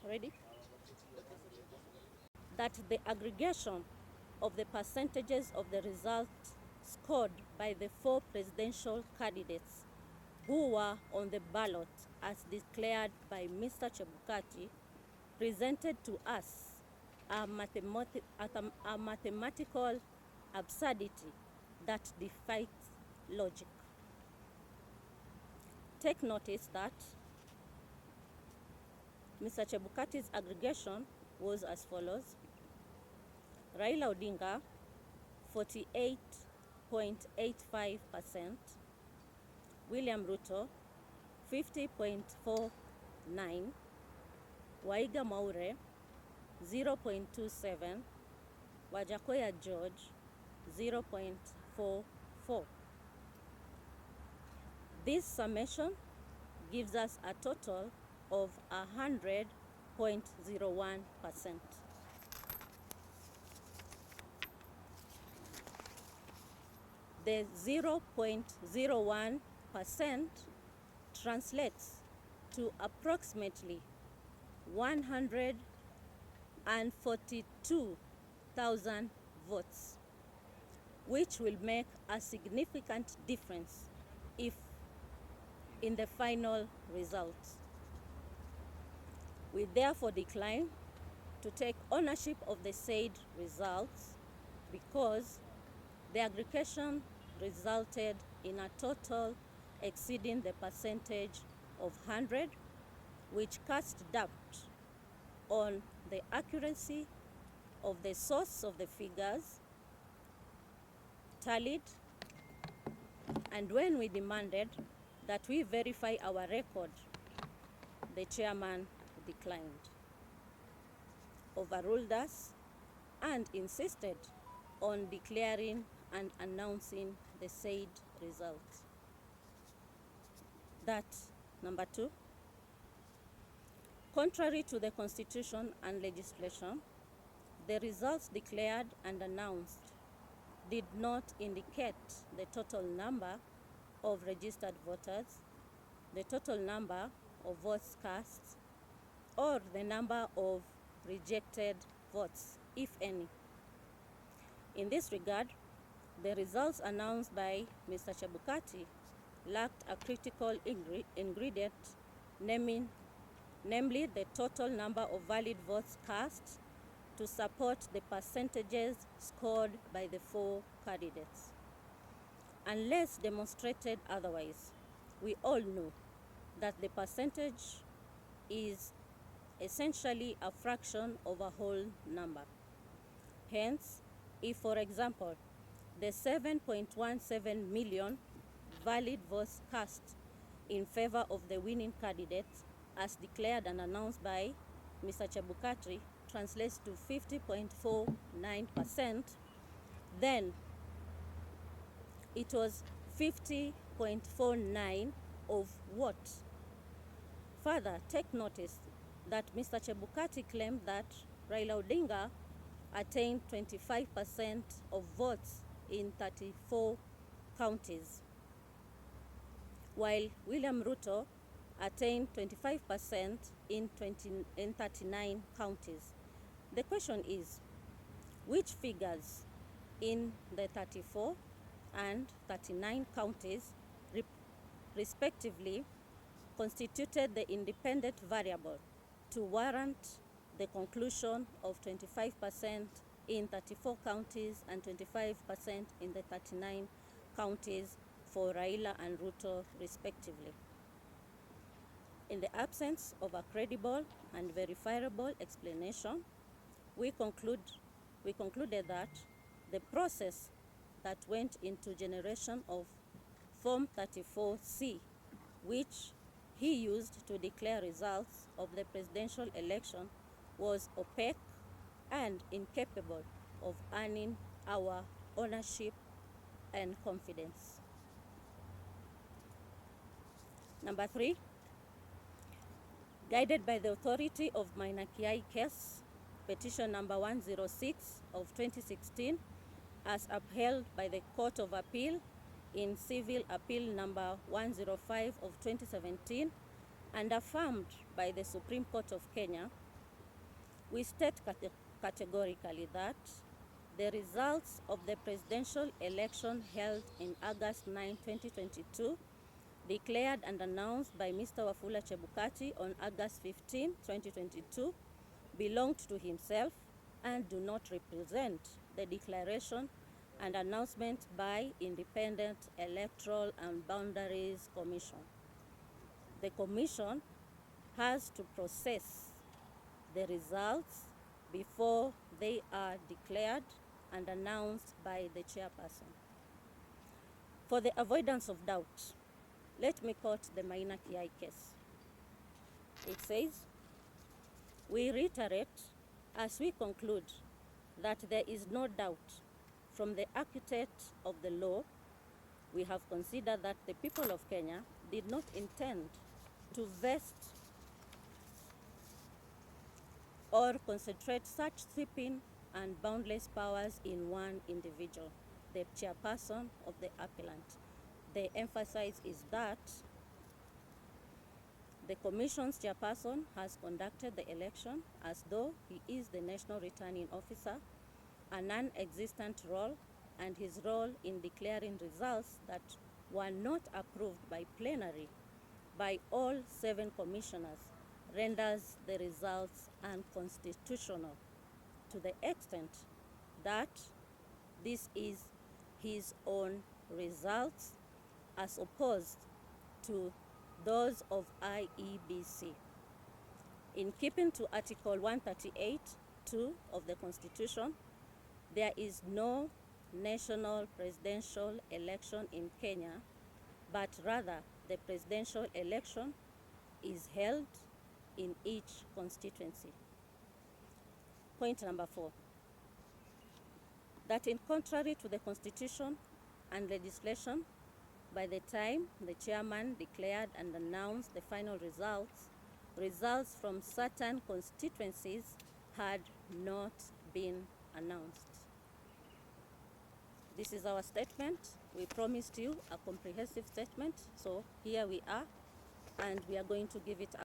Ready? That the aggregation of the percentages of the results scored by the 4 presidential candidates who were on the ballot as declared by Mr. Chebukati presented to us a mathematical absurdity that defies logic. Take notice that Mr. Chebukati's aggregation was as follows: Raila Odinga 48.85%, William Ruto 50.49, Waiga Maure 0.27, Wajakoya George 0.44. This summation gives us a total of 100.01%. The 0.01% translates to approximately 142,000 votes, which will make a significant difference in the final results. We therefore decline to take ownership of the said results because the aggregation resulted in a total exceeding the percentage of 100, which cast doubt on the accuracy of the source of the figures tallied, and when we demanded that we verify our record, the chairman declined, overruled us, and insisted on declaring and announcing the said results. That, number 2, contrary to the Constitution and legislation, the results declared and announced did not indicate the total number of registered voters, the total number of votes cast, or the number of rejected votes, if any. In this regard, the results announced by Mr. Chebukati lacked a critical ingredient, namely the total number of valid votes cast to support the percentages scored by the 4 candidates. Unless demonstrated otherwise, we all know that the percentage is essentially a fraction of a whole number. Hence, if, for example, the 7.17 million valid votes cast in favor of the winning candidate, as declared and announced by Mr. Chebukati, translates to 50.49%, then it was 50.49 of what? Further, take notice that Mr. Chebukati claimed that Raila Odinga attained 25% of votes in 34 counties, while William Ruto attained 25% in 39 counties. The question is, which figures in the 34 and 39 counties respectively constituted the independent variable to warrant the conclusion of 25% in 34 counties and 25% in the 39 counties for Raila and Ruto respectively? In the absence of a credible and verifiable explanation, we concluded that the process that went into generation of Form 34C, which he used to declare results of the presidential election, was opaque and incapable of earning our ownership and confidence. Number 3, guided by the authority of Minor Kiai case, petition number 106 of 2016, as upheld by the Court of Appeal in Civil Appeal number 105 of 2017, and affirmed by the Supreme Court of Kenya, We state categorically that the results of the presidential election held in August 9, 2022, declared and announced by Mr. Wafula Chebukati on August 15, 2022, belonged to himself and do not represent the declaration and announcement by Independent Electoral and Boundaries Commission. The Commission has to process the results before they are declared and announced by the chairperson. For the avoidance of doubt, let me quote the Maina Kiai case. It says, "We reiterate as we conclude that there is no doubt from the architect of the law, we have considered that the people of Kenya did not intend to vest or concentrate such sweeping and boundless powers in one individual, the chairperson of the appellant. The emphasis is that the Commission's chairperson has conducted the election as though he is the National Returning Officer, a non-existent role, and his role in declaring results that were not approved by plenary by all 7 commissioners renders the results unconstitutional to the extent that this is his own results as opposed to those of IEBC. In keeping to Article 138(2) of the Constitution, there is no national presidential election in Kenya, but rather the presidential election is held in each constituency. Point number 4, that in contrary to the Constitution and legislation, by the time the chairman declared and announced the final results from certain constituencies had not been announced. This is our statement. We promised you a comprehensive statement, so here we are, and we are going to give it up.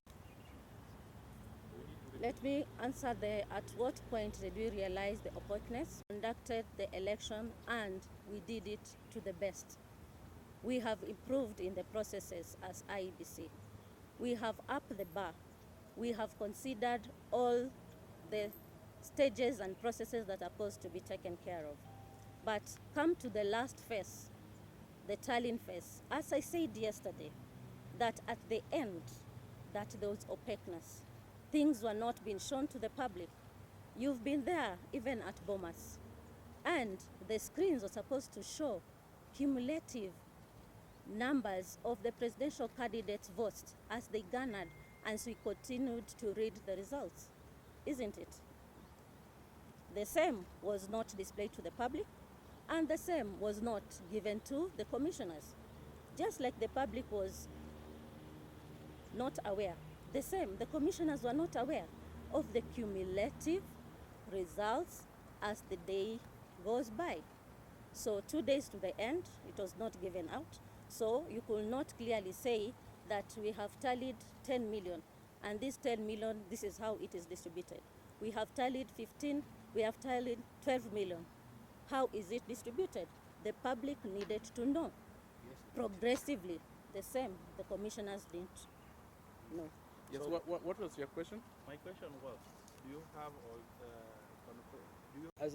Let me answer at what point did we realize the opaqueness? Conducted the election and we did it to the best. We have improved in the processes as IEBC. We have upped the bar. We have considered all the stages and processes that are supposed to be taken care of. But come to the last phase, the tallying phase. As I said yesterday, that at the end, that there was opaqueness. Things were not being shown to the public. You've been there, even at Bomas. And the screens are supposed to show cumulative numbers of the presidential candidates' votes as they garnered, as we continued to read the results, isn't it? The same was not displayed to the public, and the same was not given to the commissioners. Just like the public was not aware, the same, the commissioners were not aware of the cumulative results as the day goes by. So 2 days to the end, it was not given out. So you could not clearly say that we have tallied 10 million, and this 10 million, this is how it is distributed. We have tallied 15, we have tallied 12 million. How is it distributed? The public needed to know. Yes, progressively, the same, the commissioners didn't know. Yes, so what was your question? My question was, do you have all as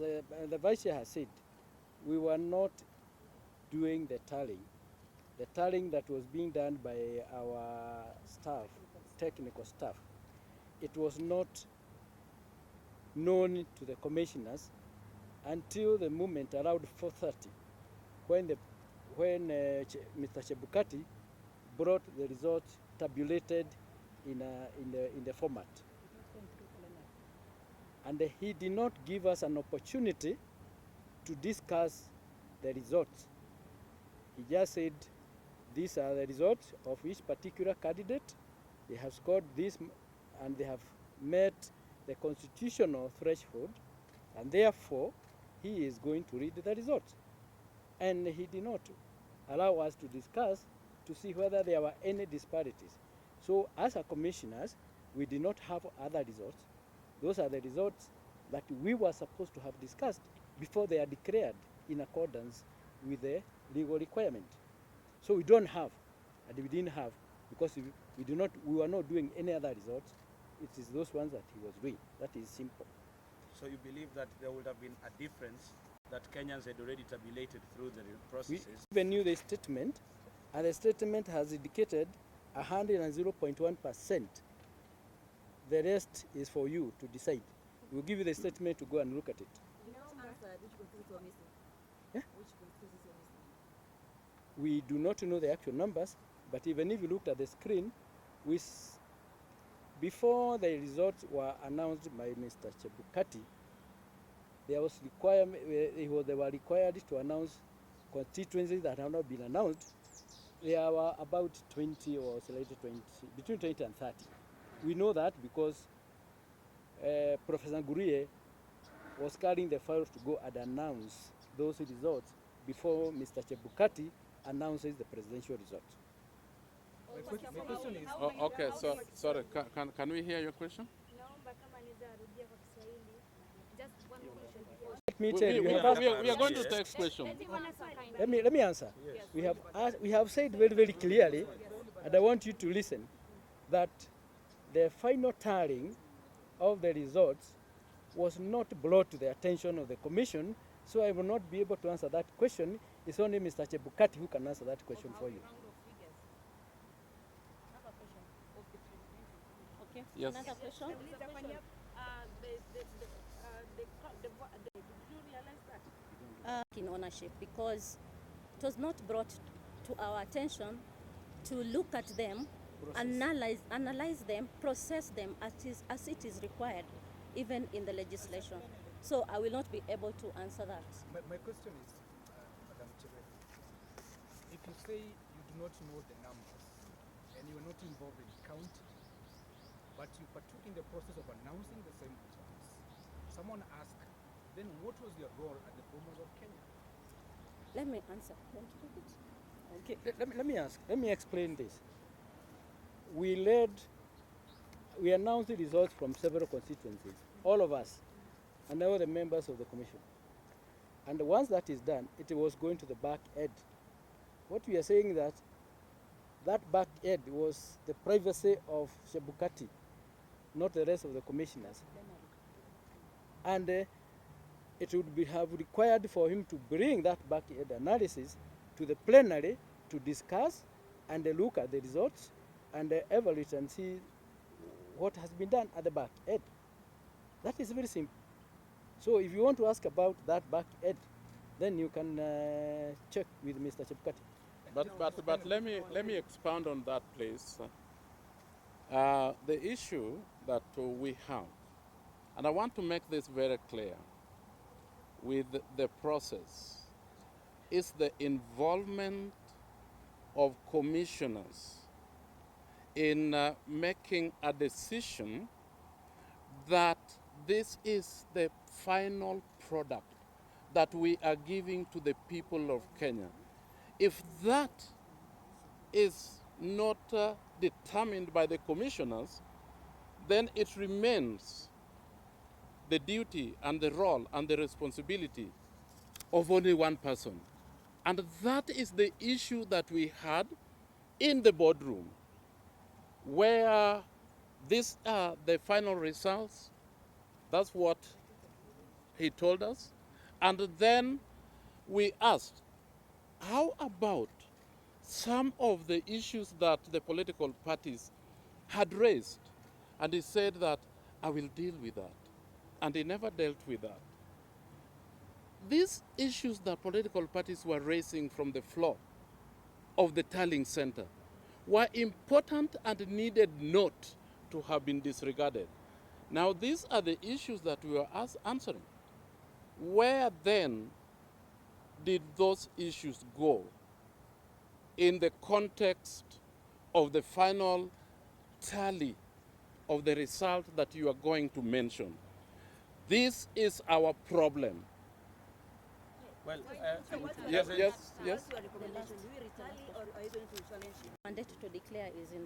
the Vice Chair has said, we were not doing the tallying. The tallying that was being done by our staff, technical staff, it was not known to the commissioners until the moment around 4:30, when Mr. Chebukati brought the results tabulated in the format. And he did not give us an opportunity to discuss the results. He just said, these are the results of each particular candidate. They have scored this and they have met the constitutional threshold, and therefore he is going to read the results. And he did not allow us to discuss to see whether there were any disparities. So as a commissioners, we did not have other results Those are the results that we were supposed to have discussed before they are declared in accordance with the legal requirement. So we don't have, and we didn't have, because we were not doing any other results. It is those ones that he was doing. That is simple. So you believe that there would have been a difference that Kenyans had already tabulated through the processes? We even knew the statement, and the statement has indicated 100.1%. The rest is for you to decide. We'll give you the statement to go and look at it. Yeah? We do not know the actual numbers, but even if you looked at the screen, before the results were announced by Mr. Chebukati, there was they were required to announce constituencies that have not been announced. There were about 20 or slightly 20, between 20 and 30. We know that because Professor Ngurie was carrying the files to go and announce those results before Mr. Chebukati announces the presidential results. My question is... Oh, okay, so, sorry, can we hear your question? Let me tell you, we are going to take questions. Let me answer. Yes. We have said very, very clearly, and I want you to listen, that the final tallying of the results was not brought to the attention of the commission, so I will not be able to answer that question. It's only Mr. Chebukati who can answer that question for you. Okay. Yes. Another question? Did you realize that? In ownership, because it was not brought to our attention to look at them, analyze them, process them as it is required, even in the legislation. So I will not be able to answer that. My question is, Madam Cherera, if you say you do not know the numbers and you are not involved in counting, but you partook in the process of announcing the same results, someone asked, then what was your role at the Bomas of Kenya? Let me answer. Okay. Let me explain this. We announced the results from several constituencies, all of us, and all the members of the commission. And once that is done, it was going to the back end. What we are saying that back end was the privacy of Chebukati, not the rest of the commissioners. And it would have required for him to bring that back end analysis to the plenary to discuss and look at the results and evaluate and see what has been done at the back end. That is very simple. So if you want to ask about that back end, then you can check with Mr. Chebukati. But let me expound on that, please. The issue that we have, and I want to make this very clear, with the process, is the involvement of commissioners in making a decision that this is the final product that we are giving to the people of Kenya. If that is not determined by the commissioners, then it remains the duty and the role and the responsibility of only one person. And that is the issue that we had in the boardroom, where these are the final results. That's what he told us. And then we asked, how about some of the issues that the political parties had raised? And he said that, I will deal with that. And he never dealt with that. These issues that political parties were raising from the floor of the tallying center were important and needed not to have been disregarded. Now, these are the issues that we were answering. Where then did those issues go in the context of the final tally of the result that you are going to mention? This is our problem. Well, yes. Mandate to declare is in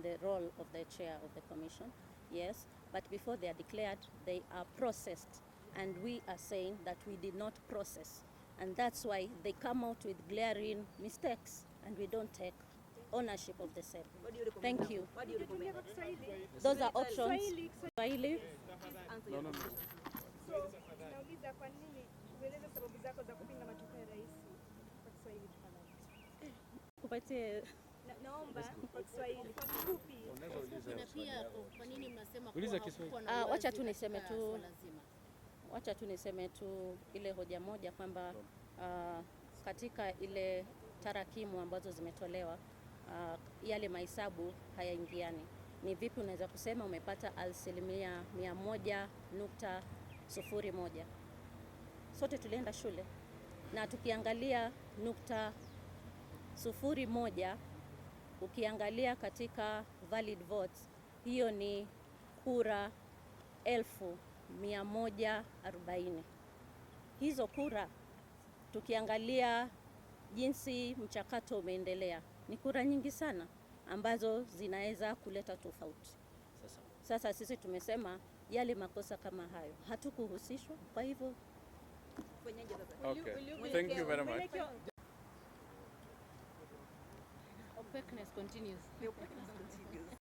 the role of the chair of the commission, yes, but before they are declared, they are processed. And we are saying that we did not process. And that's why they come out with glaring mistakes, and we don't take ownership of the same. Thank you. Those are options. Swahili. No, no, no. So, nauliza kwa nini ueleze sababu zako za kupinga matokeo ya rais kwa Kiswahili tafadhali. Kupatie Naomba kwa Kiswahili kwa kifupi. Na pia kwa nini mnasema Uliza kuwa Kiswahili. hakukuwa na wacha uwazi tu niseme katika tu swala zima? wacha tu niseme tu ile hoja moja kwamba katika ile tarakimu ambazo zimetolewa yale mahesabu hayaingiani. Ni vipi unaweza kusema umepata asilimia 100.01? Sote tulienda shule na tukiangalia 0.01, ukiangalia katika valid votes, hiyo ni kura 1140. Hizo kura tukiangalia jinsi mchakato umeendelea, ni kura nyingi sana ambazo zinaweza kuleta tofauti. Sasa sisi tumesema yale makosa kama hayo hatukuhusishwa, kwa hivyo Okay. Thank you very much. Opaqueness continues.